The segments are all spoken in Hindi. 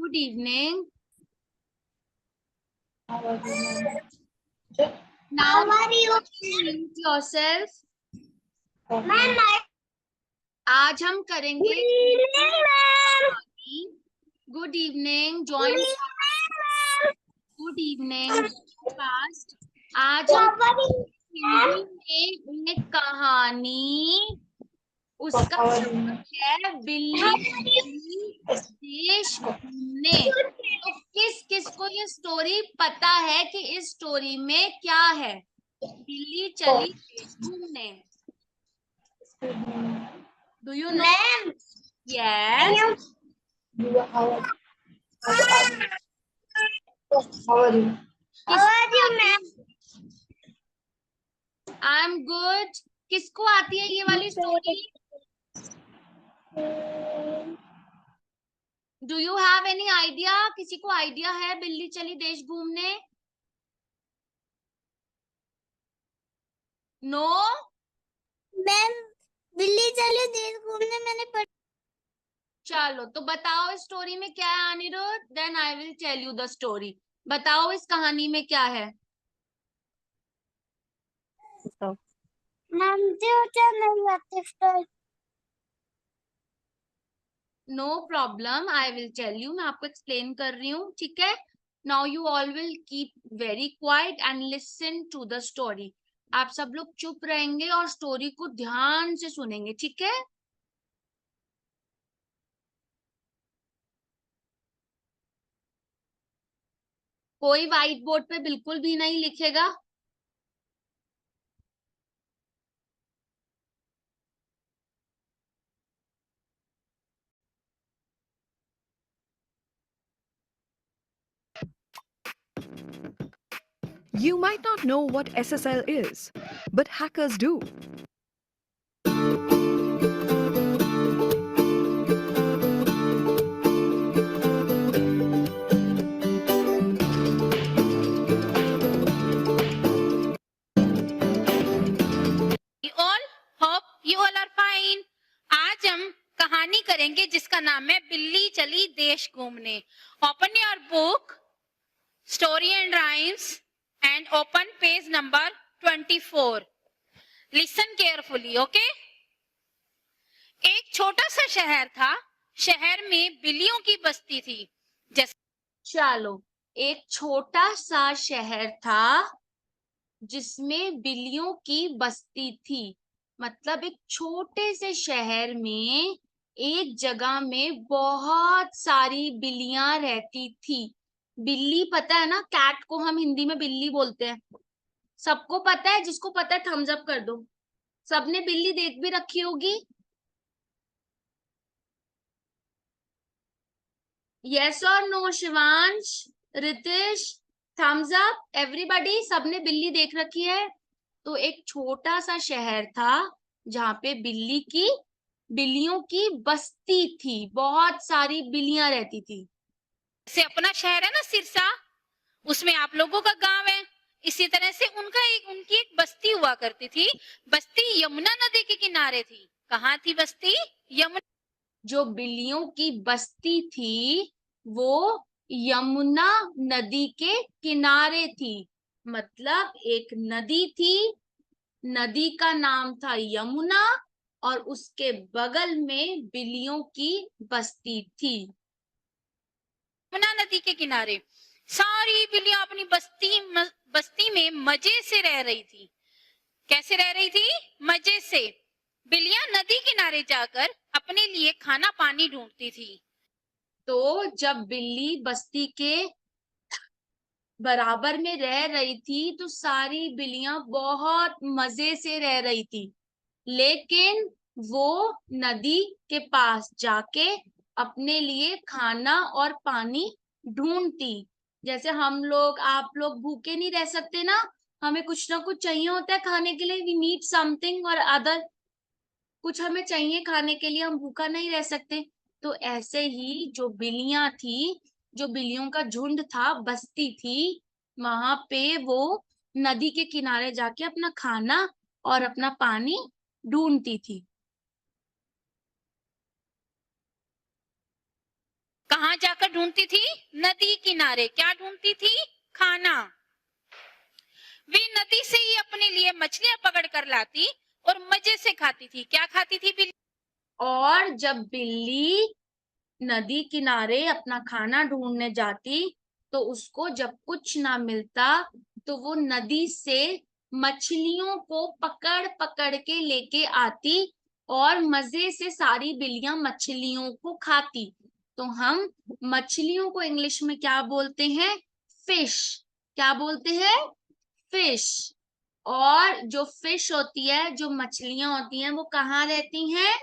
Good evening. Now, mute yourself. Ma'am, आज हम करेंगे good evening join good evening fast. आज हम हिंदी में एक कहानी, उसका नाम है बिल्ली देश घूमने। तो किस किस को ये स्टोरी पता है कि इस स्टोरी में क्या है? बिल्ली चली देश घूमने। Do you know? Yes. I am good. किसको आती है ये वाली story? Do you have any idea? किसी को आइडिया है बिल्ली चली देश घूमने? नो? मैम, बिल्ली चली देश घूमने मैंने पढ़। चलो तो बताओ इस स्टोरी में क्या है Aniruddh, then I will tell you the story. बताओ इस कहानी में क्या है? मैम जो नहीं आते no problem, I will tell you. मैं आपको एक्सप्लेन कर रही हूँ, ठीक है? Now you all will keep very quiet and listen to the story. आप सब लोग चुप रहेंगे और स्टोरी को ध्यान से सुनेंगे, ठीक है? कोई व्हाइट बोर्ड पे बिल्कुल भी नहीं लिखेगा। You might not know what SSL is, but hackers do. all hope you all are fine। आज हम कहानी करेंगे जिसका नाम है बिल्ली चली देश घूमने। Open your book story and rhymes and open page number 24। Listen carefully, okay? एक छोटा सा शहर था। शहर में बिल्लियों की बस्ती थी। चलो, एक छोटा सा शहर था जिसमें बिल्लियों की बस्ती थी। मतलब एक छोटे से शहर में एक जगह में बहुत सारी बिल्लियां रहती थी। बिल्ली पता है ना, कैट को हम हिंदी में बिल्ली बोलते हैं। सबको पता है? जिसको पता है थम्स अप कर दो। सबने बिल्ली देख भी रखी होगी। यस और no? Shivansh, Ritesh, thumbs up everybody. सबने बिल्ली देख रखी है? तो एक छोटा सा शहर था जहाँ पे बिल्लियों की बस्ती थी। बहुत सारी बिल्लियां रहती थी। से अपना शहर है ना सिरसा, उसमें आप लोगों का गांव है। इसी तरह से उनकी एक बस्ती हुआ करती थी। बस्ती यमुना नदी के किनारे थी। कहाँ थी बस्ती? यमुना। जो बिल्लियों की बस्ती थी वो यमुना नदी के किनारे थी। मतलब एक नदी थी, नदी का नाम था यमुना, और उसके बगल में बिल्लियों की बस्ती थी। यमुना नदी के किनारे सारी बिल्लियां अपनी बस्ती में मजे से रह रही थी। कैसे रह रही थी? मजे से। बिल्लियां नदी किनारे जाकर अपने लिए खाना पानी ढूंढती थी। तो जब बिल्ली बस्ती के बराबर में रह रही थी तो सारी बिल्लियां बहुत मजे से रह रही थी। लेकिन वो नदी के पास जाके अपने लिए खाना और पानी ढूंढती। जैसे हम लोग, आप लोग भूखे नहीं रह सकते ना, हमें कुछ ना कुछ चाहिए होता है खाने के लिए। वी नीड समथिंग और अदर, कुछ हमें चाहिए खाने के लिए, हम भूखा नहीं रह सकते। तो ऐसे ही जो बिल्लियां थी, जो बिल्लियों का झुंड था, बस्ती थी, वहां पे वो नदी के किनारे जाके अपना खाना और अपना पानी ढूंढती थी। कहाँ जाकर ढूंढती थी? नदी किनारे। क्या ढूंढती थी? खाना। वे नदी से ही अपने लिए मछलियां पकड़ कर लाती और मजे से खाती थी। क्या खाती थी बिल्ली? और जब बिल्ली नदी किनारे अपना खाना ढूंढने जाती तो उसको जब कुछ ना मिलता तो वो नदी से मछलियों को पकड़ पकड़ के लेके आती और मजे से सारी बिल्लियां मछलियों को खाती। तो हम मछलियों को इंग्लिश में क्या बोलते हैं? फिश। क्या बोलते हैं? फिश। और जो फिश होती है, जो मछलियां होती हैं, वो कहाँ रहती हैं?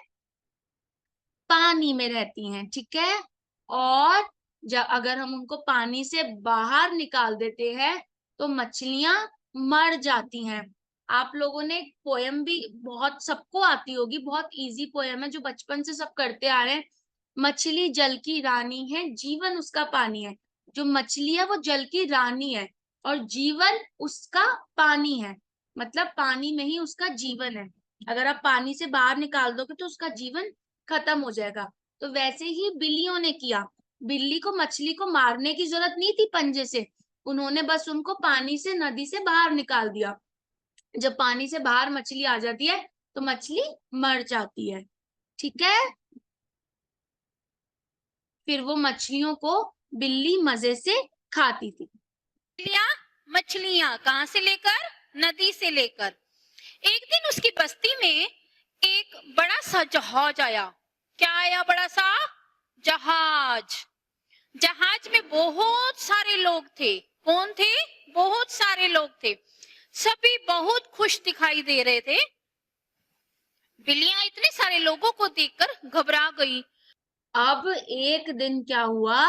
पानी में रहती हैं, ठीक है। और जब अगर हम उनको पानी से बाहर निकाल देते हैं तो मछलियां मर जाती हैं। आप लोगों ने एक पोयम भी बहुत सबको आती होगी, बहुत इजी पोयम है जो बचपन से सब करते आ रहे हैं। मछली जल की रानी है, जीवन उसका पानी है। जो मछली है वो जल की रानी है और जीवन उसका पानी है। मतलब पानी में ही उसका जीवन है। अगर आप पानी से बाहर निकाल दोगे तो उसका जीवन खत्म हो जाएगा। तो वैसे ही बिल्लियों ने किया। बिल्ली को मछली को मारने की जरूरत नहीं थी पंजे से, उन्होंने बस उनको पानी से नदी से बाहर निकाल दिया। जब पानी से बाहर मछली आ जाती है तो मछली मर जाती है, ठीक है। फिर वो मछलियों को बिल्ली मजे से खाती थी। मछलियां कहां से लेकर? नदी से लेकर। एक दिन उसकी बस्ती में एक बड़ा सा जहाज आया। क्या आया? बड़ा सा जहाज। जहाज में बहुत सारे लोग थे। कौन थे? बहुत सारे लोग थे। सभी बहुत खुश दिखाई दे रहे थे। बिल्लियां इतने सारे लोगों को देखकर घबरा गई। अब एक दिन क्या हुआ?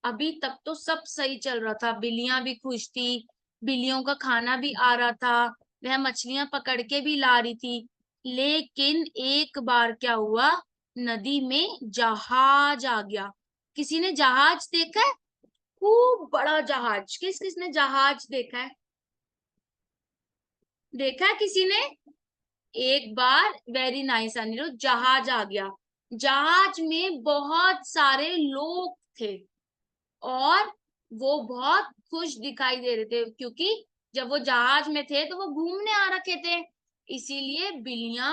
अभी तक तो सब सही चल रहा था, बिल्लियां भी खुश थी, बिल्लियों का खाना भी आ रहा था, वह मछलियां पकड़ के भी ला रही थी। लेकिन एक बार क्या हुआ? नदी में जहाज आ गया। किसी ने जहाज देखा है? खूब बड़ा जहाज। किस किस ने जहाज देखा है? देखा है किसी ने? एक बार वेरी नाइस अनिरुद्ध, जहाज आ गया। जहाज में बहुत सारे लोग थे और वो बहुत खुश दिखाई दे रहे थे क्योंकि जब वो जहाज में थे तो वो घूमने आ रखे थे। इसीलिए बिल्लियां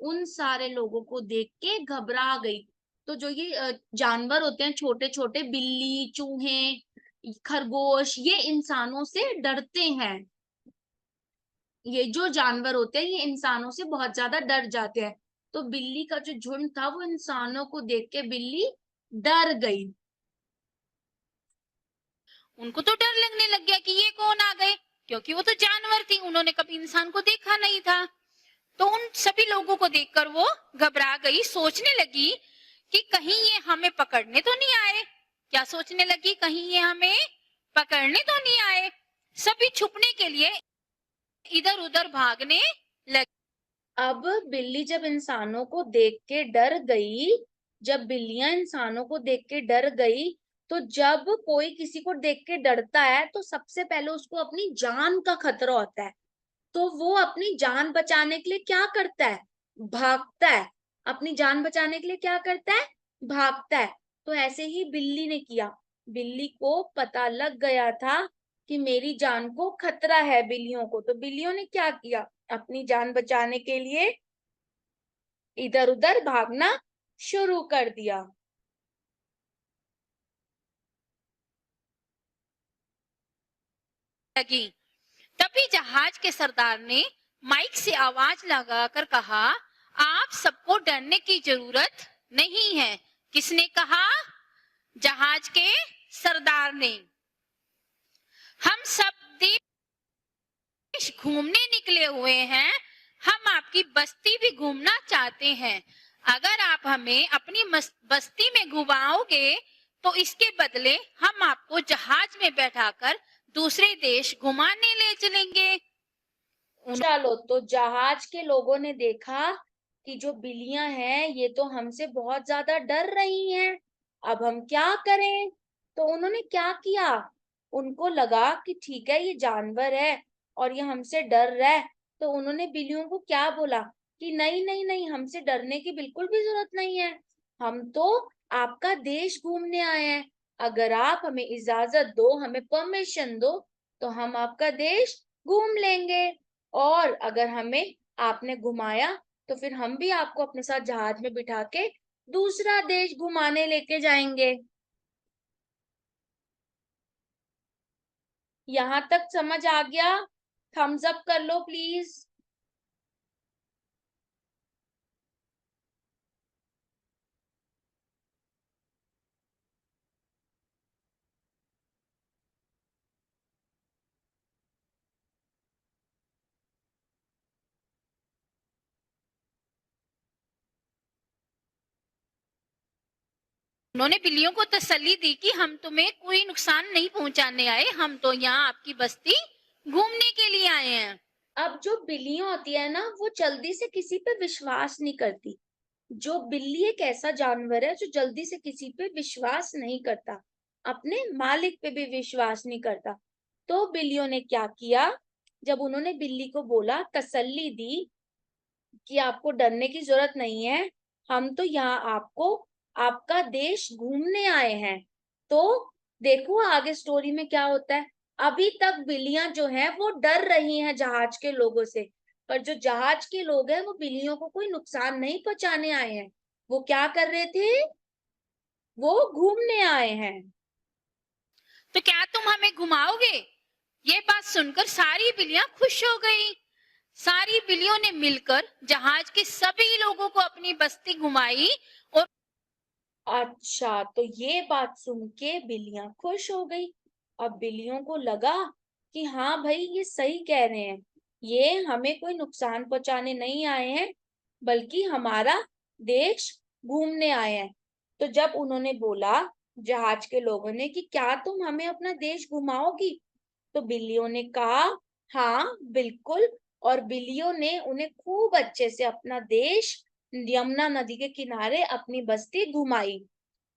उन सारे लोगों को देख के घबरा गई। तो जो ये जानवर होते हैं छोटे छोटे, बिल्ली, चूहे, खरगोश, ये इंसानों से डरते हैं। ये जो जानवर होते हैं ये इंसानों से बहुत ज्यादा डर जाते हैं। तो बिल्ली का जो झुंड था वो इंसानों को देख के बिल्ली डर गई। उनको तो डर लगने लग गया कि ये कौन आ गए, क्योंकि वो तो जानवर थी, उन्होंने कभी इंसान को देखा नहीं था। तो उन सभी लोगों को देखकर वो घबरा गई। सोचने लगी कि कहीं ये हमें पकड़ने तो नहीं आए। क्या सोचने लगी? कहीं ये हमें पकड़ने तो नहीं आए। सभी छुपने के लिए इधर उधर भागने लगी। अब बिल्ली जब इंसानों को देख के डर गई, जब बिल्लियां इंसानों को देख के डर गई, तो जब कोई किसी को देख के डरता है तो सबसे पहले उसको अपनी जान का खतरा होता है। तो वो अपनी जान बचाने के लिए क्या करता है? भागता है। अपनी जान बचाने के लिए क्या करता है? भागता है। तो ऐसे ही बिल्ली ने किया। बिल्ली को पता लग गया था कि मेरी जान को खतरा है बिल्लियों को। तो बिल्लियों ने क्या किया? अपनी जान बचाने के लिए इधर उधर भागना शुरू कर दिया। लगी। तभी जहाज के सरदार ने माइक से आवाज लगाकर कहा, आप सबको डरने की जरूरत नहीं है। किसने कहा? जहाज के सरदार ने। हम सब देश घूमने निकले हुए हैं, हम आपकी बस्ती भी घूमना चाहते हैं। अगर आप हमें अपनी बस्ती में घुमाओगे तो इसके बदले हम आपको जहाज में बैठाकर दूसरे देश घुमाने ले चलेंगे। चलो, तो जहाज के लोगों ने देखा कि जो बिल्लियां हैं ये तो हमसे बहुत ज्यादा डर रही हैं, अब हम क्या करें? तो उन्होंने क्या किया? उनको लगा कि ठीक है ये जानवर है और ये हमसे डर रहा है। तो उन्होंने बिल्लियों को क्या बोला कि नहीं नहीं नहीं, हमसे डरने की बिल्कुल भी जरूरत नहीं है, हम तो आपका देश घूमने आए हैं, अगर आप हमें इजाजत दो, हमें परमिशन दो, तो हम आपका देश घूम लेंगे। और अगर हमें आपने घुमाया तो फिर हम भी आपको अपने साथ जहाज में बिठा के दूसरा देश घुमाने लेके जाएंगे। यहाँ तक समझ आ गया? थम्स अप कर लो प्लीज। उन्होंने बिल्लियों को तसल्ली दी कि हम तुम्हें कोई नुकसान नहीं पहुंचाने आए, हम तो यहाँ आपकी बस्ती घूमने के लिए आए हैं। अब जो बिल्लियां होती है ना, वो जल्दी से किसी पे विश्वास नहीं करती। जो बिल्ली एक ऐसा जानवर है जो जल्दी से किसी पे विश्वास नहीं करता, अपने मालिक पे भी विश्वास नहीं करता। तो बिल्लियों ने क्या किया, जब उन्होंने बिल्ली को बोला, तसल्ली दी कि आपको डरने की जरूरत नहीं है, हम तो यहाँ आपको आपका देश घूमने आए हैं। तो देखो आगे स्टोरी में क्या होता है। अभी तक बिल्लियां जो हैं वो डर रही हैं जहाज के लोगों से, पर जो जहाज के लोग हैं वो बिल्लियों को कोई नुकसान नहीं पहुंचाने आए हैं। वो क्या कर रहे थे, वो घूमने आए हैं। तो क्या तुम हमें घुमाओगे? ये बात सुनकर सारी बिल्लियां खुश हो गई। सारी बिल्लियों ने मिलकर जहाज के सभी लोगों को अपनी बस्ती घुमाई और अच्छा, तो ये बात सुन के बिल्लियां खुश हो गई। अब बिल्लियों को लगा कि हाँ भाई, ये सही कह रहे हैं, ये हमें कोई नुकसान पहुंचाने नहीं आए हैं, बल्कि हमारा देश घूमने आए हैं। तो जब उन्होंने बोला, जहाज के लोगों ने, कि क्या तुम हमें अपना देश घुमाओगी, तो बिल्लियों ने कहा हाँ बिल्कुल। और बिल्लियों ने उन्हें खूब अच्छे से अपना देश, यमुना नदी के किनारे अपनी बस्ती घुमाई।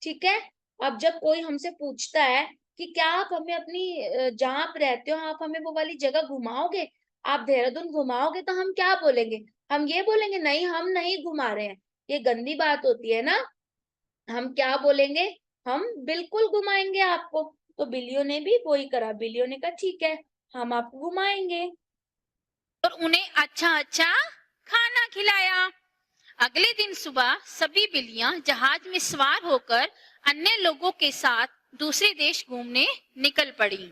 ठीक है। अब जब कोई हमसे पूछता है कि क्या आप हमें अपनी जहाँ आप रहते हो, आप हमें वो वाली जगह घुमाओगे, आप देहरादून घुमाओगे, तो हम क्या बोलेंगे? हम ये बोलेंगे, नहीं हम नहीं घुमा रहे हैं। ये गंदी बात होती है ना। हम क्या बोलेंगे? हम बिल्कुल घुमाएंगे आपको। तो बिल्लियों ने भी वही करा। बिल्लियों ने कहा ठीक है, हम आपको घुमाएंगे। उन्हें अच्छा अच्छा खाना खिलाया। अगले दिन सुबह सभी बिल्लियां जहाज में सवार होकर अन्य लोगों के साथ दूसरे देश घूमने निकल पड़ी।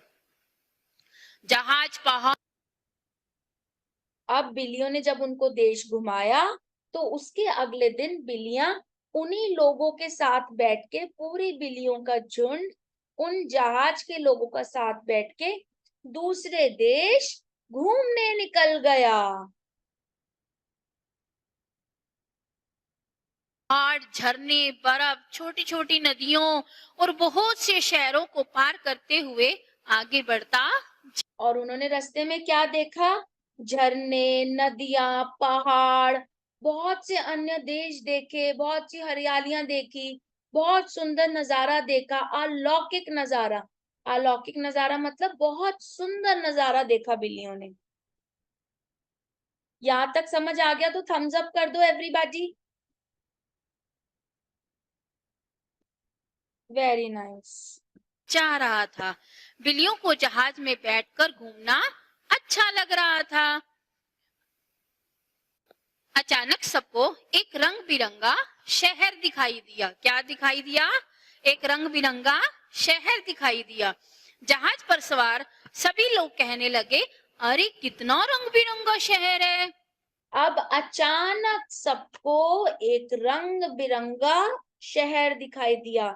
जहाज पहाड़ अब बिल्लियों ने जब उनको देश घुमाया, तो उसके अगले दिन बिल्लियां उन्हीं लोगों के साथ बैठ के, पूरी बिल्लियों का झुंड उन जहाज के लोगों का साथ बैठ के दूसरे देश घूमने निकल गया। झरने, बर्फ, छोटी छोटी नदियों और बहुत से शहरों को पार करते हुए आगे बढ़ता। और उन्होंने रास्ते में क्या देखा? झरने, नदियां, पहाड़, बहुत से अन्य देश देखे, बहुत सी हरियालियां देखी, बहुत सुंदर नजारा देखा, अलौकिक नजारा। अलौकिक नजारा मतलब बहुत सुंदर नजारा देखा बिल्लियों ने। यहाँ तक समझ आ गया तो थम्स अप कर दो एवरीबॉडी। Very nice. जा रहा था। बिल्लियों को जहाज में बैठकर घूमना अच्छा लग रहा था। अचानक सबको एक रंग बिरंगा शहर दिखाई दिया। क्या दिखाई दिया? एक रंग बिरंगा शहर दिखाई दिया। जहाज पर सवार सभी लोग कहने लगे, अरे कितना रंग बिरंगा शहर है। अब अचानक सबको एक रंग बिरंगा शहर दिखाई दिया।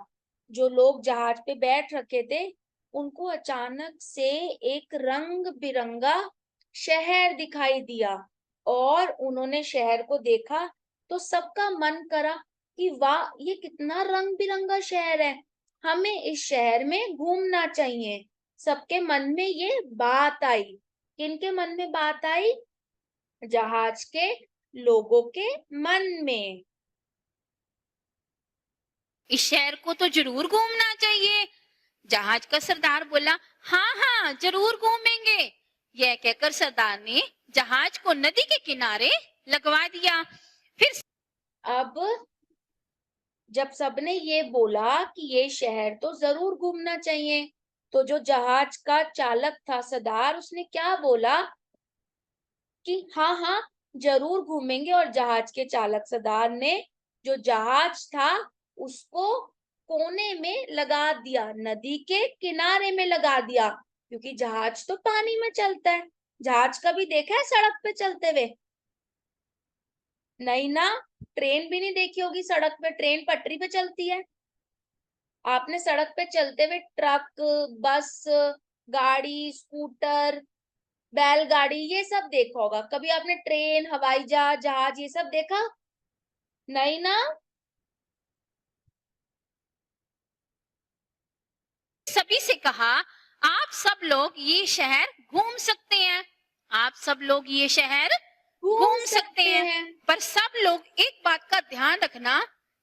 जो लोग जहाज पे बैठ रखे थे, उनको अचानक से एक रंग बिरंगा शहर दिखाई दिया। और उन्होंने शहर को देखा तो सबका मन करा कि वाह, ये कितना रंग बिरंगा शहर है, हमें इस शहर में घूमना चाहिए। सबके मन में ये बात आई। किनके मन में बात आई? जहाज के लोगों के मन में। इस शहर को तो जरूर घूमना चाहिए। जहाज का सरदार बोला, हाँ हाँ जरूर घूमेंगे। यह कहकर सरदार ने जहाज को नदी के किनारे लगवा दिया। फिर अब जब सबने ये बोला कि ये शहर तो जरूर घूमना चाहिए, तो जो जहाज का चालक था सरदार, उसने क्या बोला कि हाँ हाँ जरूर घूमेंगे। और जहाज के चालक सरदार ने जो जहाज था उसको कोने में लगा दिया, नदी के किनारे में लगा दिया, क्योंकि जहाज तो पानी में चलता है। जहाज कभी देखा है सड़क पे चलते हुए? नहीं ना। ट्रेन भी नहीं देखी होगी सड़क पे, ट्रेन पटरी पे चलती है। आपने सड़क पे चलते हुए ट्रक, बस, गाड़ी, स्कूटर, बैलगाड़ी ये सब देखा होगा। कभी आपने ट्रेन, हवाई जहाज, जहाज ये सब देखा? नहीं ना। सभी से कहा, आप सब लोग ये शहर घूम सकते हैं, आप सब लोग ये शहर घूम सकते हैं। पर सब लोग एक बात का ध्यान रखना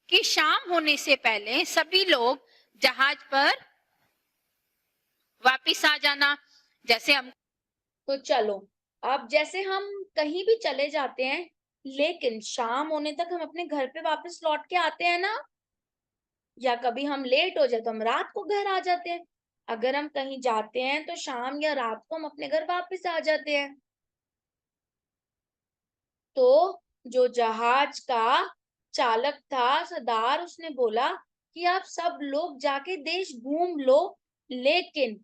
कि शाम होने से पहले सभी लोग जहाज पर वापिस आ जाना। जैसे हम तो चलो, अब जैसे हम कहीं भी चले जाते हैं, लेकिन शाम होने तक हम अपने घर पे वापस लौट के आते हैं ना, या कभी हम लेट हो जाए तो हम रात को घर आ जाते हैं। अगर हम कहीं जाते हैं तो शाम या रात को हम अपने घर वापस आ जाते हैं। तो जो जहाज का चालक था सरदार, उसने बोला कि आप सब लोग जाके देश घूम लो, लेकिन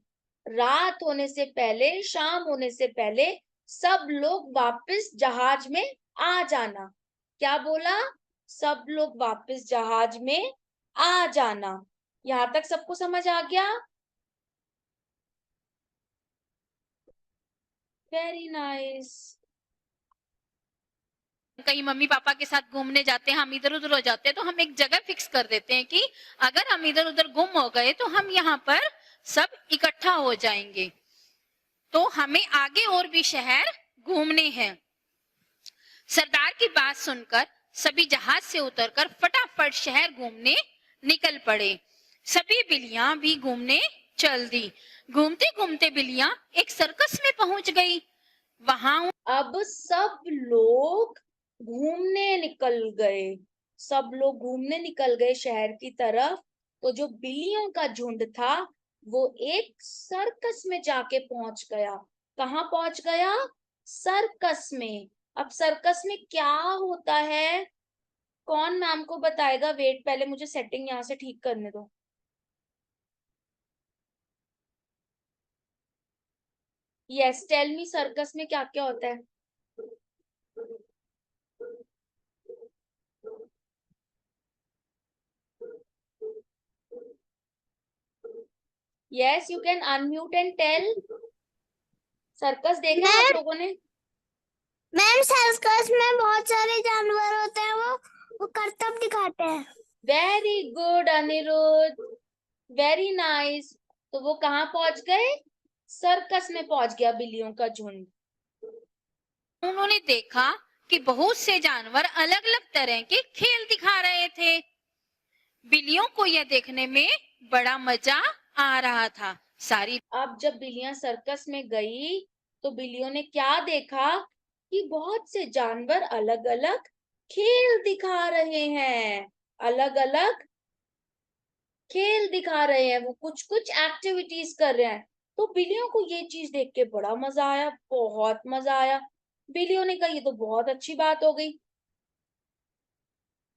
रात होने से पहले, शाम होने से पहले सब लोग वापस जहाज में आ जाना। क्या बोला? सब लोग वापस जहाज में आ जाना। यहाँ तक सबको समझ आ गया? Very nice. कहीं मम्मी पापा के साथ घूमने जाते हैं, हम इधर उधर हो जाते हैं, तो हम एक जगह फिक्स कर देते हैं कि अगर हम इधर उधर गुम हो गए तो हम यहाँ पर सब इकट्ठा हो जाएंगे। तो हमें आगे और भी शहर घूमने हैं। सरदार की बात सुनकर सभी जहाज से उतरकर फटाफट शहर घूमने निकल पड़े। सभी बिल्लियां भी घूमने चल दी। घूमते घूमते बिल्लियां एक सर्कस में पहुंच गई। वहां अब सब लोग घूमने निकल गए। सब लोग घूमने निकल गए शहर की तरफ। तो जो बिल्लियों का झुंड था वो एक सर्कस में जाके पहुंच गया। कहाँ पहुंच गया? सर्कस में। अब सर्कस में क्या होता है? कौन मैम को बताएगा? वेट, पहले मुझे सेटिंग यहाँ से ठीक करने दो। यस, टेल मी, सर्कस में क्या क्या होता है? Yes, you can unmute and tell. Circus देखा है आप मैम लोगों ने? मैम सर्कस में बहुत सारे जानवर होते हैं, वो करतब दिखाते हैं। Very good Aniruddh, very nice. तो वो कहाँ पहुंच गए? सर्कस में पहुंच गया बिल्लियों का झुंड। उन्होंने देखा कि बहुत से जानवर अलग अलग तरह के खेल दिखा रहे थे। बिल्लियों को यह देखने में बड़ा मजा आ रहा था। सारी अब जब बिल्लियां सर्कस में गई तो बिल्लियों ने क्या देखा कि बहुत से जानवर अलग अलग खेल दिखा रहे हैं। अलग अलग खेल दिखा रहे हैं, वो कुछ कुछ एक्टिविटीज कर रहे हैं। तो बिल्लियों को ये चीज देख के बड़ा मजा आया, बहुत मजा आया। बिल्लियों ने कहा ये तो बहुत अच्छी बात हो गई।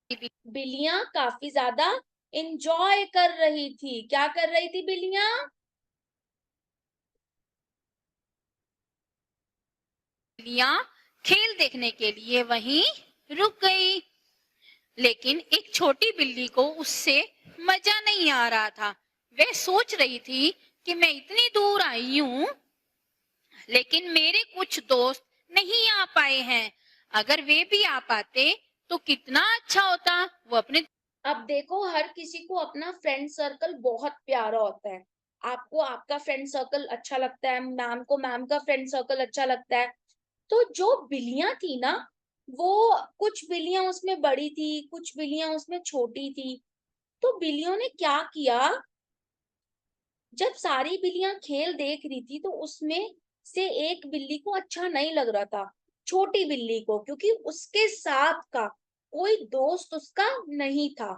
बिल्लियां काफी ज्यादा इंजॉय कर रही थी। क्या कर रही थी बिल्लियां? बिल्लियां खेल देखने के लिए वहीं रुक गई। लेकिन एक छोटी बिल्ली को उससे मजा नहीं आ रहा था। वह सोच रही थी कि मैं इतनी दूर आई हूं, लेकिन मेरे कुछ दोस्त नहीं आ पाए हैं। अगर वे भी आ पाते तो कितना अच्छा होता। वो अपने अब देखो, हर किसी को अपना फ्रेंड सर्कल बहुत प्यारा होता है। आपको आपका फ्रेंड सर्कल अच्छा लगता है, मैम को मैम का फ्रेंड सर्कल अच्छा लगता है। तो जो बिल्लियां थी ना, वो कुछ बिल्लियां उसमें बड़ी थी, कुछ बिल्लियां उसमें छोटी थी। तो बिल्लियों ने क्या किया, जब सारी बिल्लियां खेल देख रही थी तो उसमें से एक बिल्ली को अच्छा नहीं लग रहा था, छोटी बिल्ली को, क्योंकि उसके साथ का कोई दोस्त उसका नहीं था।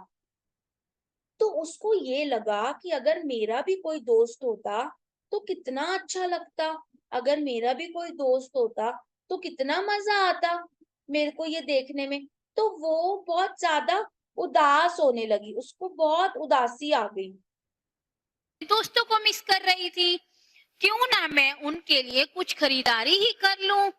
तो उसको ये लगा कि अगर मेरा भी कोई दोस्त होता तो कितना अच्छा लगता, अगर मेरा भी कोई दोस्त होता तो कितना मजा आता मेरे को ये देखने में। तो वो बहुत ज्यादा उदास होने लगी, उसको बहुत उदासी आ गई। दोस्तों को मिस कर रही थी, क्यों ना मैं उनके लिए कुछ खरीदारी ही कर लूं,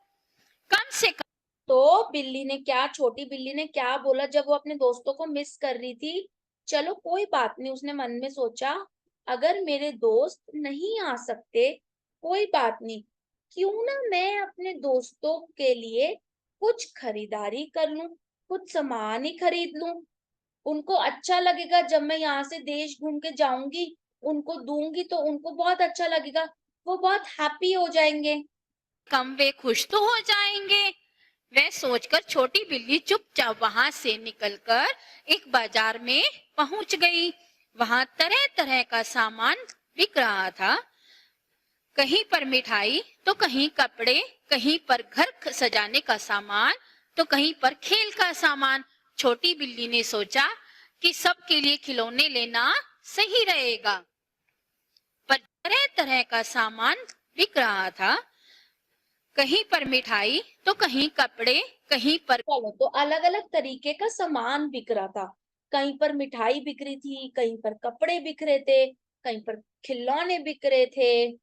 कम से कम। तो बिल्ली ने क्या, छोटी बिल्ली ने क्या बोला जब वो अपने दोस्तों को मिस कर रही थी? चलो कोई बात नहीं, उसने मन में सोचा, अगर मेरे दोस्त नहीं आ सकते कोई बात नहीं, क्यों ना मैं अपने दोस्तों के लिए कुछ खरीदारी कर लूं, कुछ सामान ही खरीद लूं। उनको अच्छा लगेगा जब मैं यहाँ से देश घूम के जाऊंगी, उनको दूंगी तो उनको बहुत अच्छा लगेगा, वो बहुत हैप्पी हो जाएंगे। कम वे खुश तो हो जाएंगे। वह सोचकर छोटी बिल्ली चुपचाप वहां से निकलकर एक बाजार में पहुंच गई। वहां तरह तरह का सामान बिक रहा था, कहीं पर मिठाई तो कहीं कपड़े, कहीं पर घर सजाने का सामान तो कहीं पर खेल का सामान। छोटी बिल्ली ने सोचा कि सबके लिए खिलौने लेना सही रहेगा, पर तरह तरह का सामान बिक रहा था, कहीं पर मिठाई तो कहीं कपड़े, कहीं पर। चलो, तो अलग अलग तरीके का सामान बिक रहा था, कहीं पर मिठाई बिक रही थी, कहीं पर कपड़े बिक रहे थे, कहीं पर खिलौने बिक रहे थे।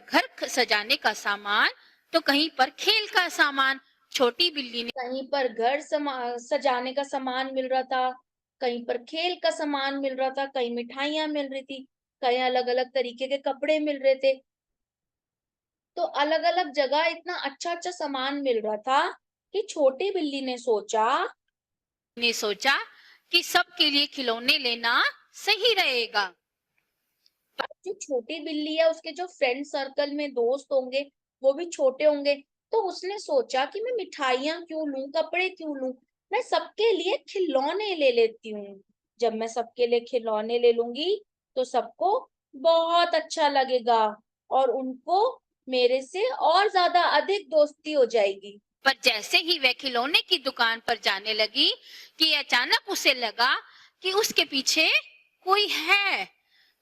घर सजाने का सामान तो कहीं पर खेल का सामान। छोटी बिल्ली ने कहीं पर घर सजाने का सामान मिल रहा था, कहीं पर खेल का सामान मिल रहा था, कहीं मिठाइयां मिल रही थी, कहीं अलग अलग तरीके के कपड़े मिल रहे थे। तो अलग अलग जगह इतना अच्छा अच्छा सामान मिल रहा था कि छोटी बिल्ली ने सोचा कि सबके लिए खिलौने लेना सही रहेगा। जो छोटी बिल्ली है उसके जो फ्रेंड सर्कल में दोस्त होंगे वो भी छोटे होंगे, तो उसने सोचा कि मैं मिठाइयां क्यों लूं, कपड़े क्यों लूं, मैं सबके लिए खिलौने ले लेती हूँ। जब मैं सबके लिए खिलौने ले लूंगी तो सबको बहुत अच्छा लगेगा और उनको मेरे से और ज्यादा अधिक दोस्ती हो जाएगी। पर जैसे ही वह खिलौने की दुकान पर जाने लगी कि अचानक उसे लगा कि उसके पीछे कोई है।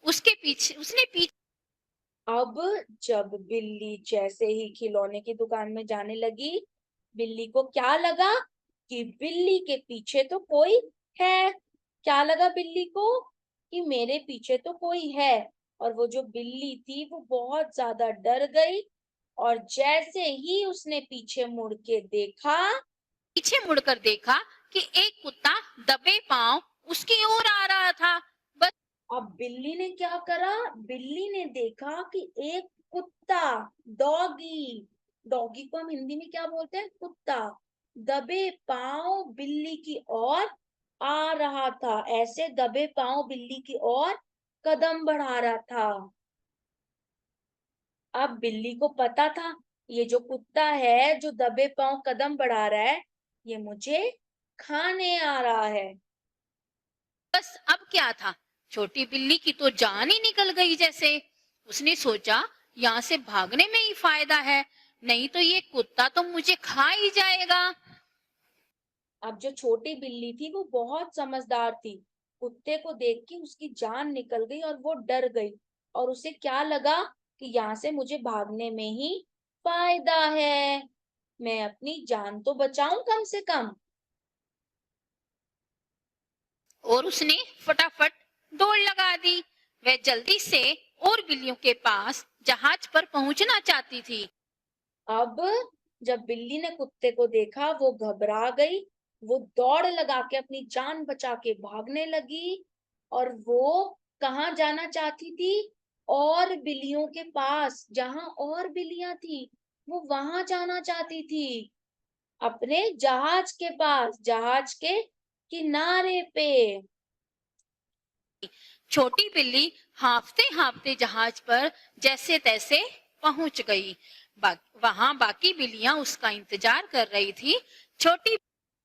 उसके पीछे उसने पीछे अब जब बिल्ली जैसे ही खिलौने की दुकान में जाने लगी, बिल्ली को क्या लगा कि बिल्ली के पीछे तो कोई है। क्या लगा बिल्ली को कि मेरे पीछे तो कोई है। और वो जो बिल्ली थी वो बहुत ज्यादा डर गई, और जैसे ही उसने पीछे मुड़ के देखा, मुड़कर देखा कि एक कुत्ता दबे पांव उसकी ओर आ रहा था। बस अब बिल्ली ने क्या करा, बिल्ली ने देखा कि एक कुत्ता, डॉगी, डॉगी को हम हिंदी में क्या बोलते हैं, कुत्ता, दबे पांव बिल्ली की ओर आ रहा था, ऐसे दबे पांव बिल्ली की ओर कदम बढ़ा रहा था। अब बिल्ली को पता था ये जो कुत्ता है जो दबे पांव कदम बढ़ा रहा है, ये मुझे खाने आ रहा है। बस अब क्या था, छोटी बिल्ली की तो जान ही निकल गई जैसे। उसने सोचा यहाँ से भागने में ही फायदा है, नहीं तो ये कुत्ता तो मुझे खा ही जाएगा। अब जो छोटी बिल्ली थी वो बहुत समझदार थी, कुत्ते को देख के उसकी जान निकल गई और वो डर गई, और उसे क्या लगा कि यहाँ से मुझे भागने में ही फायदा है, मैं अपनी जान तो बचाऊं कम से कम। और उसने फटाफट दौड़ लगा दी। वह जल्दी से और बिल्लियों के पास जहाज पर पहुंचना चाहती थी। अब जब बिल्ली ने कुत्ते को देखा वो घबरा गई, वो दौड़ लगा के अपनी जान बचा के भागने लगी, और वो कहाँ जाना चाहती थी, और बिल्लियों के पास, जहां और बिल्लियां थी वो वहां जाना चाहती थी, अपने जहाज के पास, जहाज के किनारे पे। छोटी बिल्ली हाँफते हाँफते जहाज पर जैसे तैसे पहुंच गई। वहां बाकी बिल्लियां उसका इंतजार कर रही थी। छोटी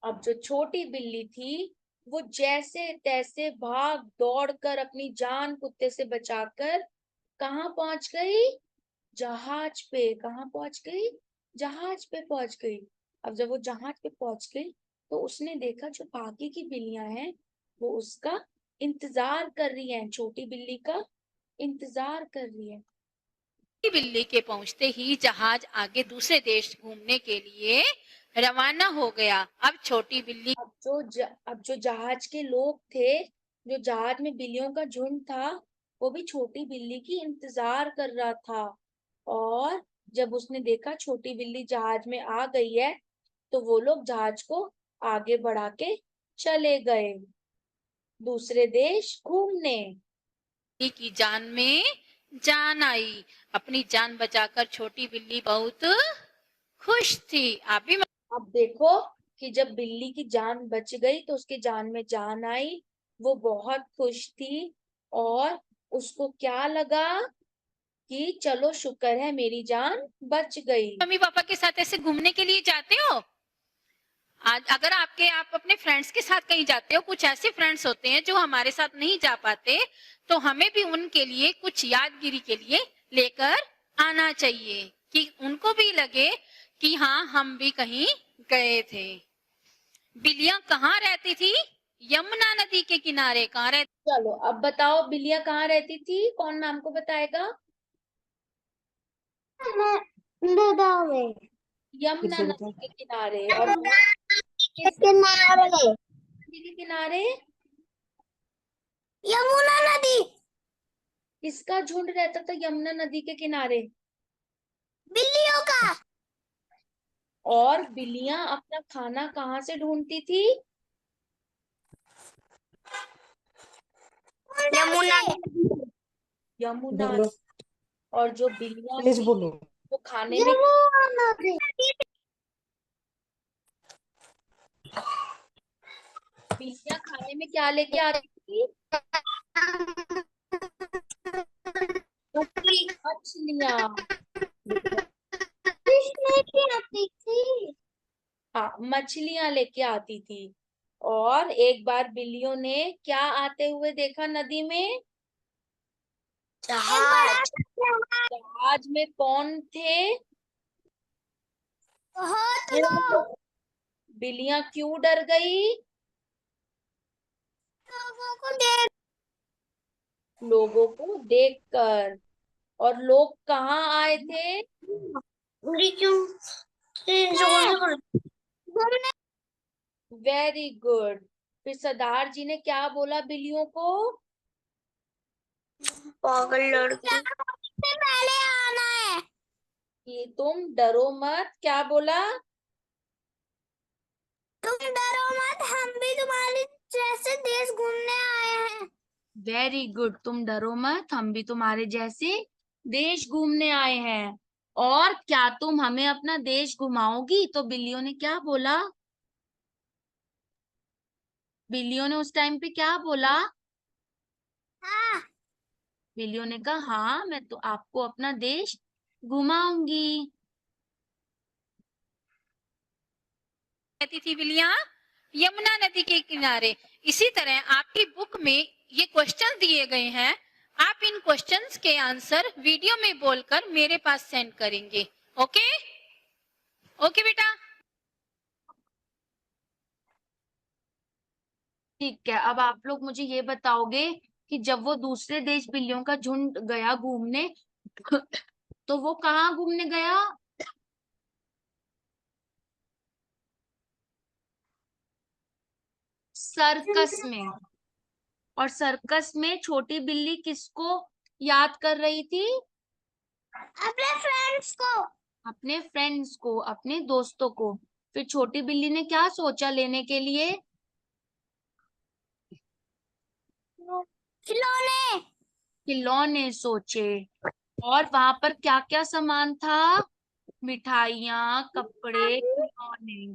अब जो छोटी बिल्ली थी वो जैसे तैसे भाग दौड़ कर अपनी जान कुत्ते से बचाकर कहाँ पहुंच गई, जहाज पे। कहाँ पहुंच गई, जहाज पे पहुंच गई। अब जब वो जहाज पे पहुंच गई तो उसने देखा जो बाकी की बिल्लियां हैं वो उसका इंतजार कर रही है, छोटी बिल्ली का इंतजार कर रही है। बिल्ली के पहुंचते ही जहाज आगे दूसरे देश घूमने के लिए रवाना हो गया। अब छोटी बिल्ली अब जो जहाज के लोग थे, जो जहाज में बिल्लियों का झुंड था, वो भी छोटी बिल्ली की इंतजार कर रहा था। और जब उसने देखा छोटी बिल्ली जहाज में आ गई है, तो वो लोग जहाज को आगे बढ़ा के चले गए दूसरे देश घूमने। की जान में जान आई। अपनी जान बचाकर छोटी बिल्ली बहुत खुश थी। आप भी अब देखो कि जब बिल्ली की जान बच गई तो उसके जान में जान आई, वो बहुत खुश थी। और उसको क्या लगा कि चलो शुक्र है मेरी जान बच गई। मम्मी पापा के साथ ऐसे घूमने के लिए जाते हो? आज अगर आप अपने फ्रेंड्स के साथ कहीं जाते हो, कुछ ऐसे फ्रेंड्स होते हैं जो हमारे साथ नहीं जा पाते, तो हमें भी उनके लिए कुछ यादगिरी के लिए लेकर आना चाहिए कि उनको भी लगे कि हाँ हम भी कहीं गए थे। बिल्लियां कहाँ रहती थी? यमुना नदी के किनारे। कहाँ रहती? चलो अब बताओ बिल्लियां कहाँ रहती थी, कौन मैम को बताएगा? यमुना नदी के किनारे। और वो किस नदी के किनारे? यमुना नदी। किसका झुंड रहता था यमुना नदी के किनारे? बिल्लियों का। और बिल्लियां अपना खाना कहाँ से ढूंढती थी? यमुना। यमुना। और जो बिल्लियां प्लीज थी बोलो। वो खाने में बिल्लियां खाने में क्या लेके आती थी? मछलियां। आती थी। हाँ, मछलियां लेके आती थी। और एक बार बिल्लियों ने क्या आते हुए देखा नदी में? जहाज। जहाज में कौन थे? बहुत लोग। बिल्लियां क्यों डर गई? लोगों को देखकर। और लोग कहाँ आए थे? Very good. फिर सरदार जी ने क्या बोला बिल्लियों को? पागल लड़की से पहले आना है। कि तुम डरो मत। क्या बोला? तुम डरो मत, हम भी तुम्हारे जैसे देश घूमने आए हैं। वेरी गुड, तुम डरो मत, हम भी तुम्हारे जैसे देश घूमने आए हैं। और क्या तुम हमें अपना देश घुमाओगी? तो बिल्लियों ने क्या बोला? बिल्लियों ने उस टाइम पे क्या बोला? हाँ। बिल्लियों ने कहा हाँ, मैं तो आपको अपना देश घुमाऊंगी। रहती थी बिल्लियां? यमुना नदी के किनारे। इसी तरह आपकी बुक में ये क्वेश्चन दिए गए हैं। आप इन क्वेश्चंस के आंसर वीडियो में बोलकर मेरे पास सेंड करेंगे। ओके ओके बेटा। ठीक है, अब आप लोग मुझे ये बताओगे कि जब वो दूसरे देश बिल्लियों का झुंड गया घूमने तो वो कहाँ घूमने गया? सर्कस में। और सर्कस में छोटी बिल्ली किसको याद कर रही थी? अपने फ्रेंड्स को। अपने फ्रेंड्स को, अपने दोस्तों को। फिर छोटी बिल्ली ने क्या सोचा लेने के लिए? खिलौने। खिलौने सोचे। और वहां पर क्या क्या सामान था? मिठाइयाँ, कपड़े, खिलौने।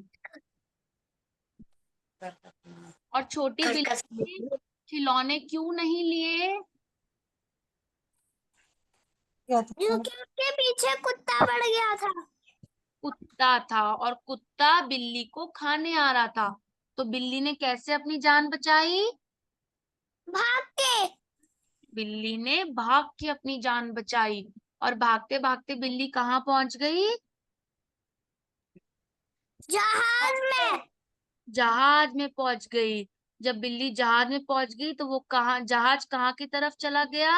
और छोटी बिल्ली ने खिलौने क्यों नहीं लिए? क्योंकि उसके पीछे कुत्ता बढ़ गया था। कुत्ता था और कुत्ता बिल्ली को खाने आ रहा था। तो बिल्ली ने कैसे अपनी जान बचाई? भाग के। बिल्ली ने भाग के अपनी जान बचाई। और भागते भागते बिल्ली कहाँ पहुंच गई? जहाज में। जहाज में पहुंच गई। जब बिल्ली जहाज में पहुंच गई तो वो जहाज कहाँ की तरफ चला गया?